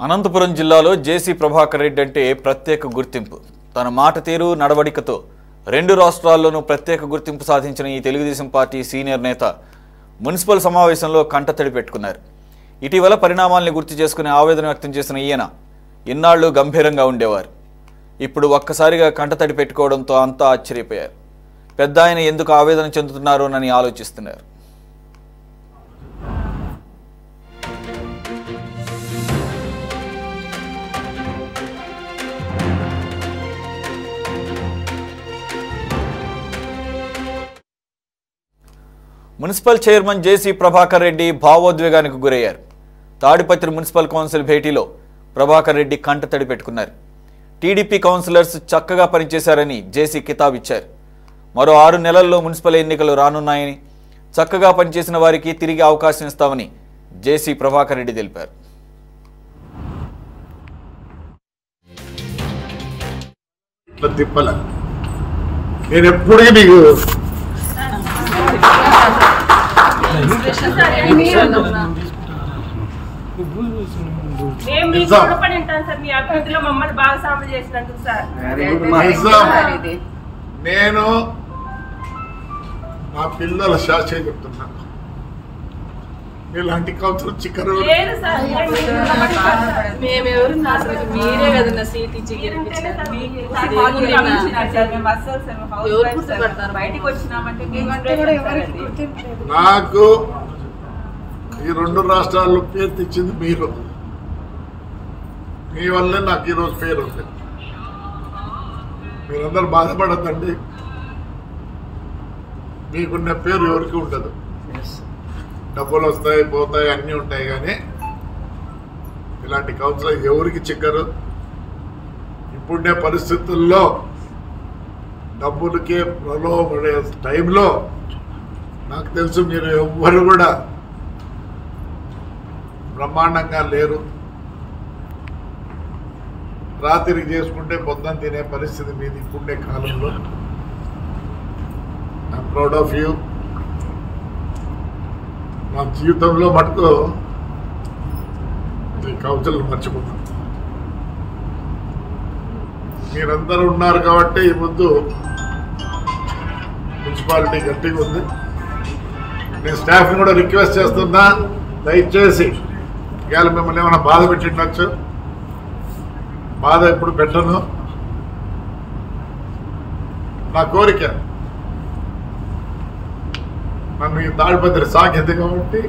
అనంతపురం జిల్లాలో జేసీ ప్రభాకర్ రెడ్డి అంటే ప్రత్యేక గుర్తింపు. తన మాట తీరు నడవడికతో రెండు రాష్ట్రాల్లోనూ ప్రత్యేక గుర్తింపు సాధించిన ఈ తెలుగుదేశం పార్టీ సీనియర్ నేత మున్సిపల్ సమావేశంలో కంటతడి పెట్టుకున్నారు. ఇటీవల పరిణామాల్ని గుర్తు చేసుకుని ఆవేదన వ్యక్తం చేసిన ఈయన ఇన్నాళ్లు గంభీరంగా ఉండేవారు. ఇప్పుడు ఒక్కసారిగా కంటతడి పెట్టుకోవడంతో అంతా ఆశ్చర్యపోయారు. పెద్ద ఆయన ఎందుకు ఆవేదన చెందుతున్నారోనని ఆలోచిస్తున్నారు. మున్సిపల్ చైర్మన్ జేసీ ప్రభాకర్ రెడ్డి భావోద్వేగానికి గురయ్యారు. తాడిపత్రి మున్సిపల్ కౌన్సిల్ భేటీలో ప్రభాకర్ రెడ్డి కంటతడి పెట్టుకున్నారు. టీడీపీ కౌన్సిలర్స్ చక్కగా పనిచేశారని జేసీ కితాబ్ ఇచ్చారు. మరో 6 నెలల్లో మున్సిపల్ ఎన్నికలు రానున్నాయని, చక్కగా పనిచేసిన వారికి తిరిగి అవకాశం ఇస్తామని జేసీ ప్రభాకర్ రెడ్డి తెలిపారు. నేను నా పిల్లల శాస్త్రం చెప్తున్నా, ఇలాంటి కౌన్సిల్ చిక్కరు నాకు ఈ 2 రాష్ట్రాల్లో పేరు తెచ్చింది మీరు. మీ వల్లే నాకు ఈరోజు పేరు ఉంది. మీరందరూ బాధపడద్దండి, మీకున్న పేరు ఎవరికి ఉండదు. డబ్బులు వస్తాయి పోతాయి అన్నీ ఉంటాయి, కానీ ఇలాంటి కౌన్సిలర్ ఎవరికి చిక్కరు. ఇప్పుడునే పరిస్థితుల్లో డబ్బులకే ప్రలోభపడే టైంలో నాకు తెలుసు మీరు ఎవ్వరు కూడా బ్రహ్మాండంగా లేరు. రాత్రికి చేసుకుంటే పొద్దున తినే పరిస్థితి మీది ఇప్పుడే కాలంలో. I'm proud of you. నా జీవితంలో మటుకు ఈ కౌన్సిల్ మర్చిపోతాను. మీరందరూ ఉన్నారు కాబట్టి ఈ ముందు మున్సిపాలిటీ గట్టిగా ఉంది. నేను స్టాఫ్ని కూడా రిక్వెస్ట్ చేస్తున్నా, దయచేసి ఇవాళ మిమ్మల్ని ఏమైనా బాధ పెట్టిండొచ్చు. బాధ ఎప్పుడు పెట్టను. నా కోరిక, నన్ను ఈ తాడిపత్రి సాధ్యత కాబట్టి